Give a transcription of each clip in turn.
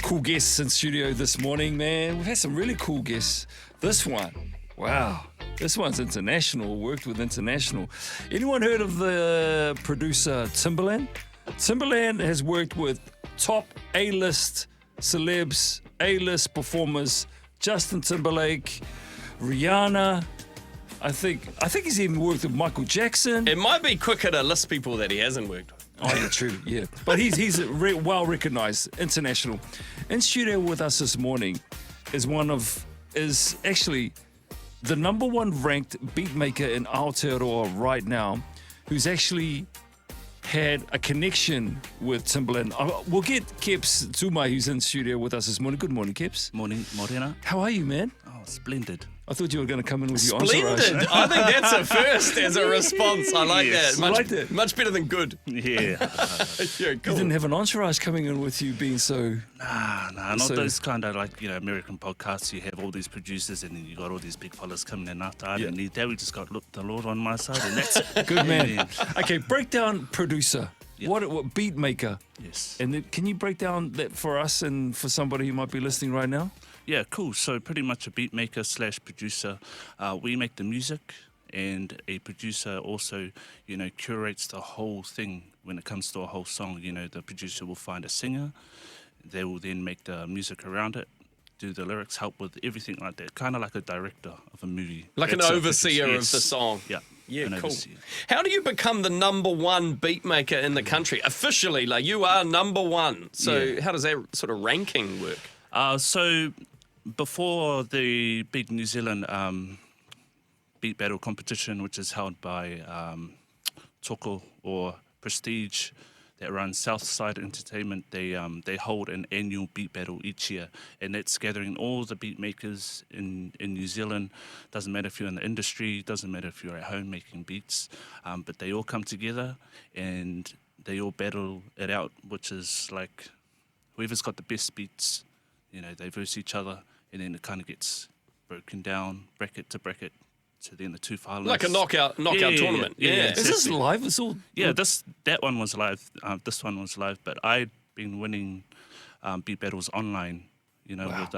cool guests in studio this morning, man. We've had some really cool guests. This one, wow. This one's international, worked with international. Anyone heard of the producer Timbaland? Timbaland has worked with top A-list celebs, A-list performers, Justin Timberlake, Rihanna. I think he's even worked with Michael Jackson. It might be quicker to list people that he hasn't worked with. Oh, yeah, true, yeah. But he's well recognized, international. In studio with us this morning is actually the number one ranked beatmaker in Aotearoa right now, who's actually had a connection with Timbaland. We'll get Keps Tumai, who's in studio with us this morning. Good morning, Keps. Morning, Morena. How are you, man? Oh, splendid. I thought you were going to come in with your entourage. Splendid. I think that's a first as a response. I like that. I like that. Much better than good. Yeah. Yeah, You cool. didn't have an entourage coming in with you being so... Nah, not So- those kind of American podcasts. You have all these producers and then you got all these big fellas coming in after. I didn't need that. We just got the Lord on my side and that's it. Good man. Yeah. Okay, break down producer. Yeah. What beat maker? Yes. And then, can you break down that for us and for somebody who might be listening right now? Yeah, cool. So pretty much a beat maker / producer. We make the music, and a producer also, curates the whole thing when it comes to a whole song. The producer will find a singer. They will then make the music around it, do the lyrics, help with everything like that. Kind of like a director of a movie. Like That's an a overseer producer. of the Yes. song. Yeah. Yeah, an cool. overseer. How do you become the number one beat maker in the country? Officially, you are number one. So Yeah. how does that sort of ranking work? So before the big New Zealand beat battle competition, which is held by Toko or Prestige, that runs Southside Entertainment, they hold an annual beat battle each year, and that's gathering all the beat makers in New Zealand. Doesn't matter if you're in the industry, doesn't matter if you're at home making beats, but they all come together and they all battle it out, which is like whoever's got the best beats, they verse each other, and then it kind of gets broken down bracket to bracket. So then the two finalists. Like a knockout tournament. Yeah. Is this live? It's all... Yeah, that one was live. This one was live, but I'd been winning beat battles online. With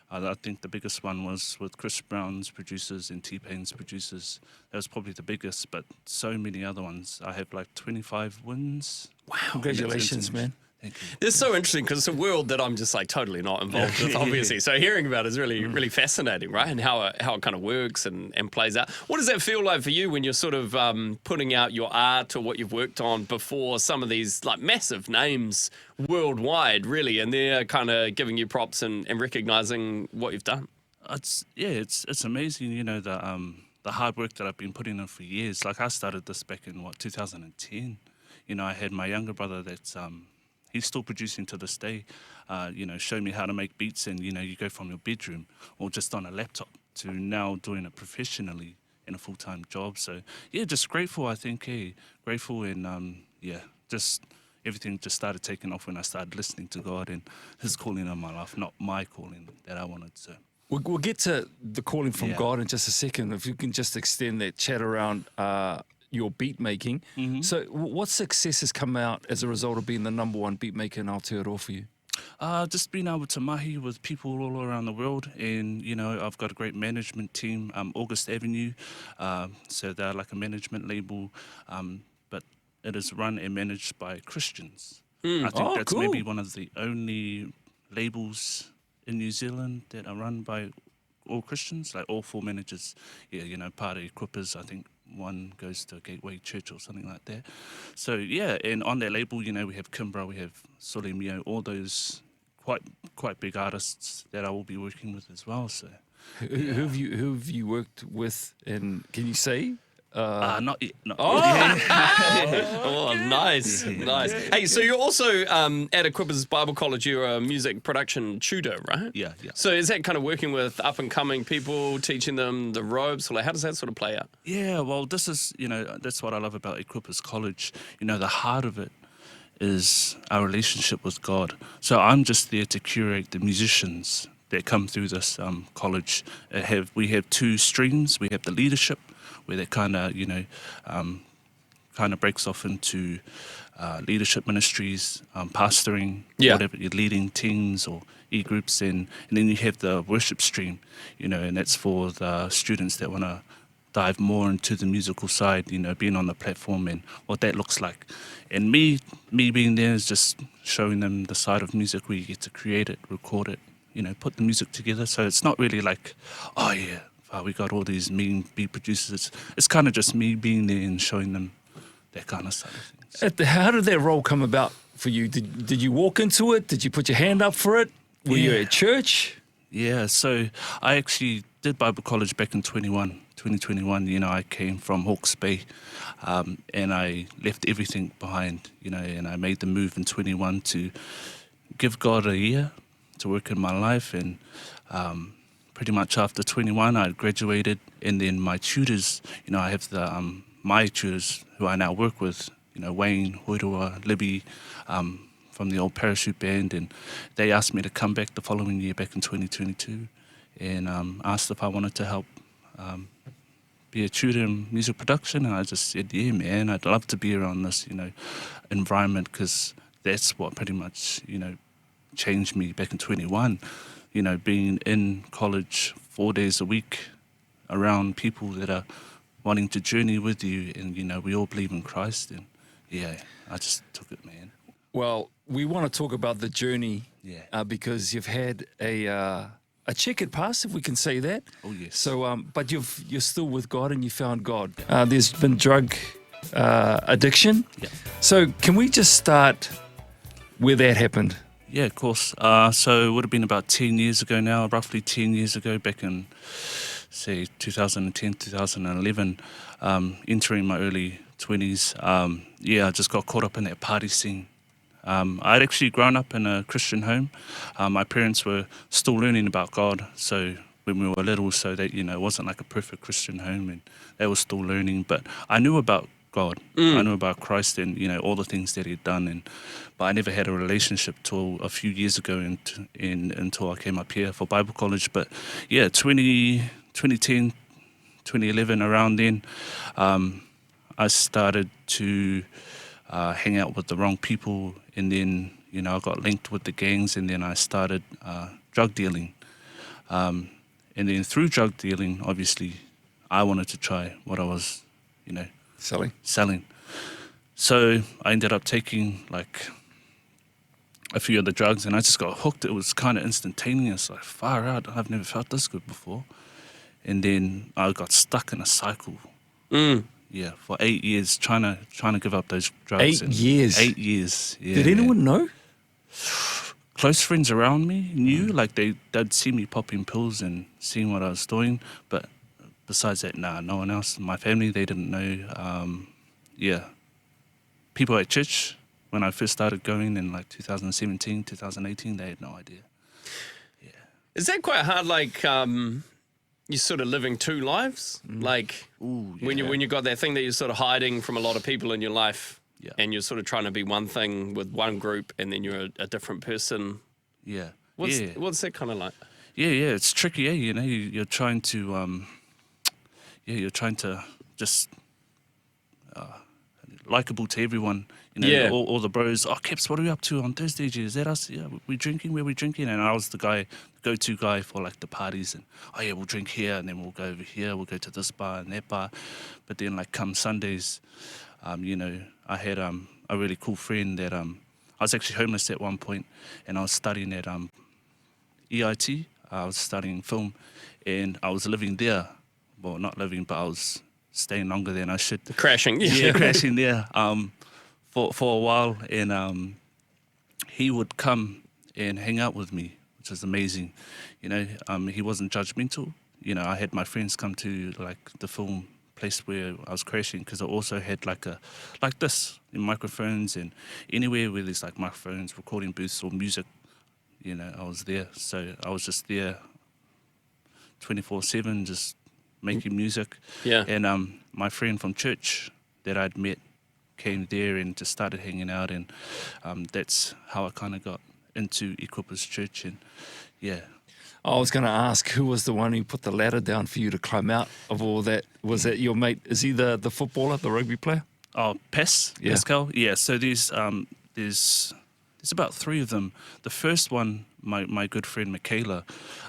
I think the biggest one was with Chris Brown's producers and T-Pain's producers. That was probably the biggest, but so many other ones. I have 25 wins. Wow. Congratulations, man. Thank you. It's so interesting because it's a world that I'm just totally not involved with, obviously. So hearing about it is really, really fascinating, right? And how it kind of works and plays out. What does that feel like for you when you're sort of putting out your art or what you've worked on before some of these massive names worldwide, really, and they're kind of giving you props and recognizing what you've done? It's amazing, the hard work that I've been putting in for years. I started this back in 2010. I had my younger brother that's he's still producing to this day. Showed me how to make beats, and you go from your bedroom or just on a laptop to now doing it professionally in a full-time job. So yeah, just grateful. I think, grateful, and just everything just started taking off when I started listening to God and His calling in my life, not my calling that I wanted to. We'll get to the calling from Yeah. God in just a second. If you can just extend that chat around your beat making. Mm-hmm. So what success has come out as a result of being the number one beat maker in Aotearoa for you? Just being able to mahi with people all around the world, and I've got a great management team, August Avenue, so they're like a management label, but it is run and managed by Christians. I think that's cool. maybe one of the only labels in New Zealand that are run by all Christians, all four managers. Yeah, part of Equippers, I think one goes to Gateway Church or something like that. So yeah, and on that label, we have Kimbra, we have Sole Mio, all those quite big artists that I will be working with as well. So Who have you worked with, and can you say? not yet. Oh, nice. Nice. Hey, so you're also at Equippers Bible College, you're a music production tutor, right? Yeah. So is that kind of working with up-and-coming people, teaching them the ropes? How does that sort of play out? Yeah, well, this is, that's what I love about Equippers College. The heart of it is our relationship with God. So I'm just there to curate the musicians that come through this college. We have two streams. We have the leadership, where that kind of breaks off into leadership ministries, pastoring, Yeah. whatever, you're leading teams or e-groups, and then you have the worship stream, and that's for the students that want to dive more into the musical side, being on the platform and what that looks like. And me being there is just showing them the side of music where you get to create it, record it, put the music together. So it's not really like, oh yeah, we got all these mean beat producers. It's kind of just me being there and showing them that kind of side of things. How did that role come about for you? Did you walk into it? Did you put your hand up for it? Were you at church? Yeah, so I actually did Bible college back in 2021. I came from Hawke's Bay, and I left everything behind, and I made the move in 21 to give God a year to work in my life. And pretty much after 21, I graduated, and then my tutors, I have my tutors who I now work with, Wayne, Hoirua, Libby, from the old Parachute Band, and they asked me to come back the following year, back in 2022, and asked if I wanted to help be a tutor in music production, and I just said, yeah, man, I'd love to be around this, environment, because that's what pretty much, changed me back in 21, being in college 4 days a week around people that are wanting to journey with you, and, we all believe in Christ, and yeah, I just took it, man. Well, we want to talk about the journey, Yeah. because you've had a checkered past, if we can say that. Oh, yes. So, but you're still with God, and you found God. There's been drug addiction. Yeah. So, can we just start where that happened? Yeah, of course. So it would have been about 10 years ago now, roughly 10 years ago, back in, say, 2010, 2011, entering my early 20s. I just got caught up in that party scene. I'd actually grown up in a Christian home. My parents were still learning about God, so when we were little, so that, it wasn't like a perfect Christian home, and they were still learning. But I knew about God. I knew about Christ and, all the things that he'd done. But I never had a relationship till a few years ago until I came up here for Bible college. But yeah, 2010, 2011, around then, I started to hang out with the wrong people, and then, I got linked with the gangs, and then I started drug dealing. And then through drug dealing, obviously, I wanted to try what I was, selling. So I ended up taking like a few of the drugs, and I just got hooked. It was kind of instantaneous, like far out. I've never felt this good before. And then I got stuck in a cycle. Yeah, for 8 years trying to give up those drugs. 8 years. 8 years. Yeah, Did anyone know? Close friends around me knew, like they'd see me popping pills and seeing what I was doing, but besides that, no one else. My family, they didn't know. People at church, when I first started going in like 2017, 2018, they had no idea. Yeah. Is that quite hard? Like, you're sort of living two lives, like when you got that thing that you're sort of hiding from a lot of people in your life, and you're sort of trying to be one thing with one group, and then you're a different person. Yeah. What's that kind of like? Yeah, it's tricky. You're trying to, you're trying to just likable to everyone. All the bros. Oh, Keps, what are we up to on Thursday? Is that us? Yeah, we're drinking. Where we drinking? And I was the go-to guy for like the parties. And we'll drink here, and then we'll go over here. We'll go to this bar and that bar. But then, like, come Sundays, I had a really cool friend that I was actually homeless at one point, and I was studying at EIT. I was studying film, and I was living there. Well, not living, but I was staying longer than I should. Crashing. Yeah, crashing there. For a while, and he would come and hang out with me, which was amazing. He wasn't judgmental. I had my friends come to like the film place where I was crashing, because I also had like this in microphones, and anywhere where there's like microphones, recording booths or music, I was there. So I was just there 24/7, just making music. Yeah. And my friend from church that I'd met came there and just started hanging out, and that's how I kind of got into Equippers Church. And yeah. I was going to ask, who was the one who put the ladder down for you to climb out of all that? Was that your mate? Is he the footballer, the rugby player? Oh, Yeah. Pascal. Yeah. So there's about 3 of them. The first one, my good friend Michaela,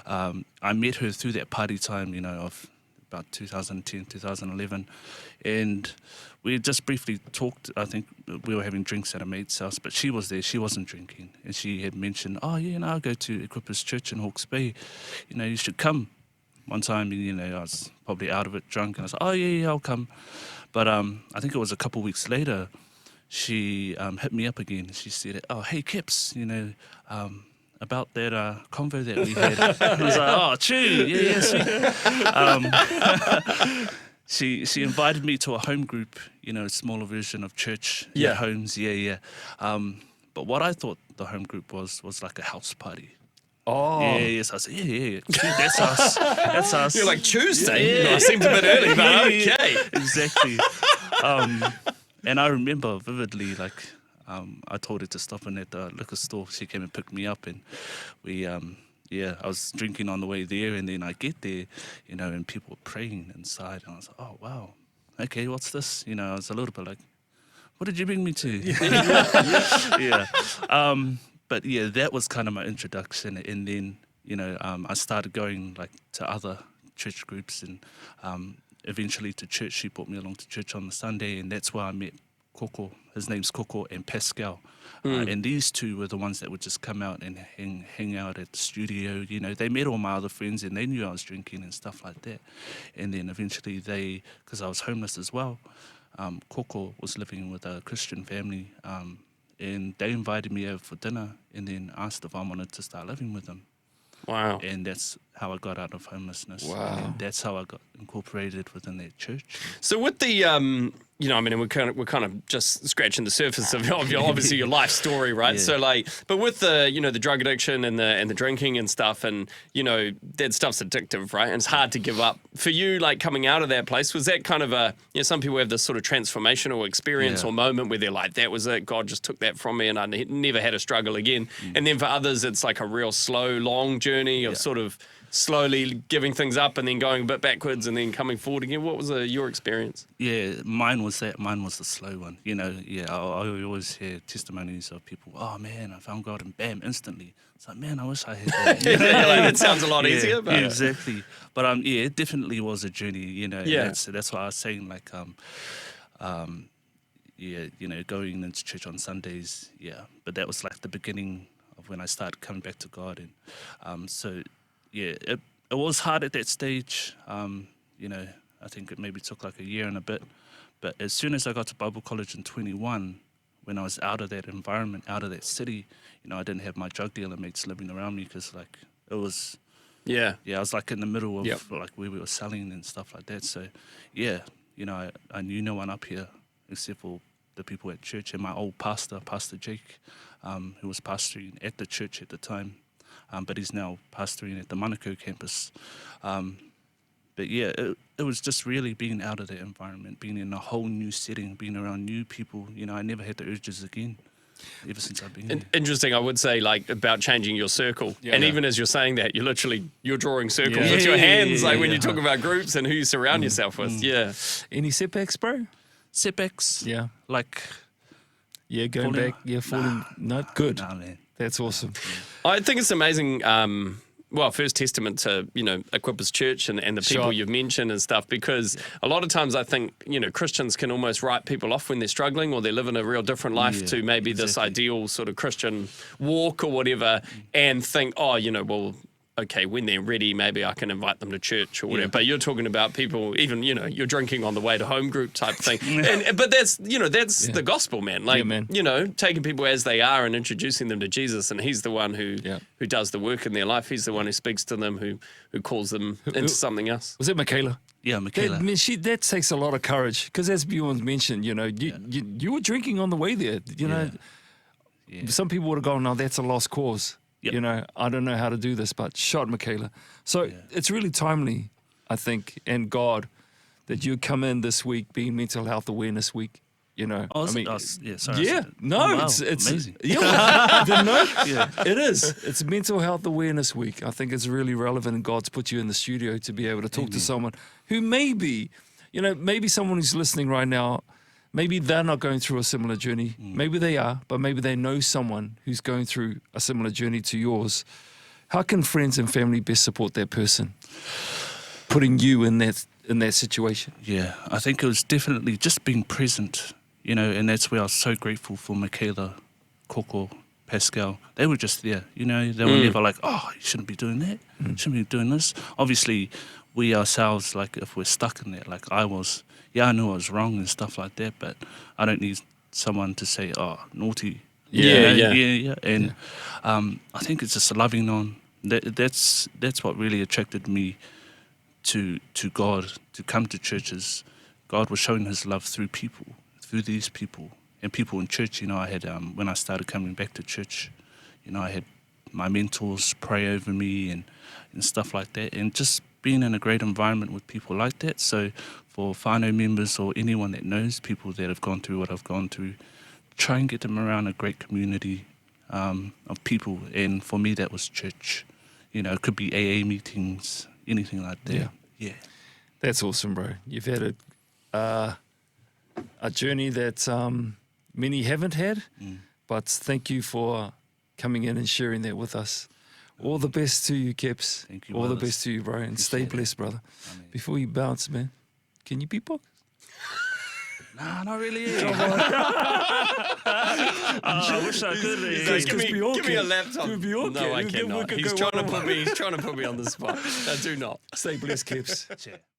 I met her through that party time, of about 2010, 2011, and we just briefly talked. I think we were having drinks at a mate's house, but she was there. She wasn't drinking, and she had mentioned, "Oh yeah, I'll go to Equippers Church in Hawke's Bay. You should come." One time, I was probably out of it, drunk, and I was like, "Oh yeah, I'll come." But I think it was a couple of weeks later, she hit me up again. She said, "Oh, hey, Kips, about that convo that we had." I was like, "Oh, true, yeah, sweet." She invited me to a home group, a smaller version of church Yeah. at homes, yeah. But what I thought the home group was like a house party. Oh. Yeah, yes. I said, yeah. Dude, that's us. That's us. You're like Tuesday. Yeah. It seems a bit early, but Yeah, okay. exactly. And I remember vividly, I told her to stop in at the liquor store. She came and picked me up, and we, I was drinking on the way there, and then I get there, and people were praying inside, and I was like, oh, wow. Okay, what's this? I was a little bit like, what did you bring me to? Yeah. But yeah, that was kind of my introduction, and then I started going to other church groups, and eventually to church. She brought me along to church on the Sunday, and that's where I met Koko. His name's Koko, and Pascal, and these 2 were the ones that would just come out and hang out at the studio. They met all my other friends, and they knew I was drinking and stuff like that. And then eventually because I was homeless as well, Koko was living with a Christian family. And they invited me over for dinner and then asked if I wanted to start living with them. Wow. And that's how I got out of homelessness. Wow. And that's how I got incorporated within that church. So with the, we're kind of just scratching the surface of your obviously your life story, right? Yeah. So but with the, the drug addiction and the drinking and stuff, and that stuff's addictive, right? And it's hard to give up. For you, coming out of that place, was that kind of some people have this sort of transformational experience or moment where they're like, that was it, God just took that from me, and I never had a struggle again. And then for others, it's like a real slow, long journey of sort of slowly giving things up and then going a bit backwards and then coming forward again. What was your experience? Yeah, mine was that. Mine was the slow one. I always hear testimonies of people, oh man, I found God and bam, instantly. It's like, man, I wish I had that. That sounds a lot easier. But Yeah, exactly. But it definitely was a journey, Yeah. That's why I was saying going into church on Sundays, but that was the beginning of when I started coming back to God. And it was hard at that stage. I think it maybe took a year and a bit. But as soon as I got to Bible college in 21, when I was out of that environment, out of that city, I didn't have my drug dealer mates living around me because it was... Yeah. Yeah, I was in the middle of Yep. where we were selling and stuff like that. So, I knew no one up here except for the people at church and my old pastor, Pastor Jake, who was pastoring at the church at the time. But he's now pastoring at the Manukau campus. But yeah, it was just really being out of that environment, being in a whole new setting, being around new people. I never had the urges again ever since I've been here. Interesting, I would say, about changing your circle. Yeah. And Yeah. even as you're saying that, you're drawing circles Yeah. with your hands, when Yeah. you talk about groups and who you surround yourself with. Yeah. Any setbacks, bro? Setbacks? Yeah. Falling- Going back. Yeah, falling. No, good. Nah, man. That's awesome. I think it's amazing. First testament to, Equippers Church and the people Sure. you've mentioned and stuff, because a lot of times I think, Christians can almost write people off when they're struggling or they're living a real different life Yeah, to maybe this exactly. ideal sort of Christian walk or whatever, and think, okay, when they're ready, maybe I can invite them to church or whatever. Yeah. But you're talking about people, even, you're drinking on the way to home group type thing. But that's the gospel, man. man. Taking people as they are and introducing them to Jesus. And he's the one who does the work in their life. He's the one who speaks to them, who calls them into something else. Was it Michaela? Yeah, Michaela. That takes a lot of courage because, as Bjorn mentioned, you were drinking on the way there. Yeah. Some people would have gone, "No, that's a lost cause." Yep. I don't know how to do this, but shot Michaela. So it's really timely, I think, and God, that you come in this week being Mental Health Awareness Week. Sorry. No, Oh, wow. it's amazing. Yeah, didn't know? Yeah. It is. It's Mental Health Awareness Week. I think it's really relevant, and God's put you in the studio to be able to talk to someone who maybe someone who's listening right now maybe they're not going through a similar journey. Maybe they are, but maybe they know someone who's going through a similar journey to yours. How can friends and family best support that person, putting you in that situation? Yeah, I think it was definitely just being present, you know, and that's where I was so grateful for Michaela, Coco, Pascal. They were just there, you know. They were never like, oh, you shouldn't be doing that. Shouldn't be doing this. Obviously, we ourselves, like, if we're stuck in that, like I was, I knew I was wrong and stuff like that, but I don't need someone to say, oh, naughty. Yeah. And I think it's just loving on. That's what really attracted me to God, to come to churches. God was showing his love through people, through these people. And people in church, you know, I had, when I started coming back to church, you know, I had my mentors pray over me and stuff like that. And just being in a great environment with people like that. So for whānau members or anyone that knows people that have gone through what I've gone through, try and get them around a great community of people. And for me, that was church. You know, it could be AA meetings, anything like that. Yeah. That's awesome, bro. You've had a journey that many haven't had, but thank you for coming in and sharing that with us. All the best to you, Keps. Thank you, All the brothers. best to you, bro, and stay Appreciate it. blessed, brother. Amen. Before you bounce, man, can you beatbox? Nah, not really. I wish I could. Like, give me a laptop. Give me okay. No, I We cannot. could He's go trying to one-on-one. put me. He's trying to put me on the spot. No, do not. Stay blessed, Keps. Yeah.